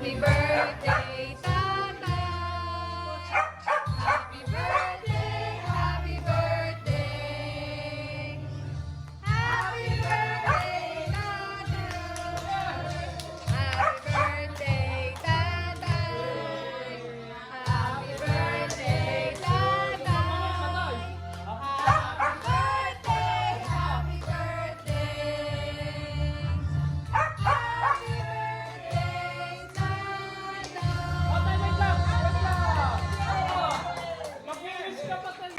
Happy birthday, Tata! Happy birthday, happy birthday! Happy birthday, Tata! Happy birthday, Tata! Happy birthday, Tata! Happy birthday, happy birthday! Happy birthday, Tata!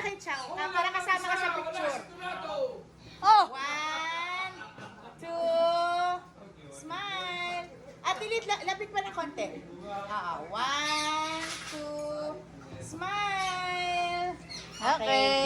Ay, ciao. Para kasama ka sa picture. Oh! 1, 2, smile. At lapit pa ng konti. 1, 2, smile. Okay.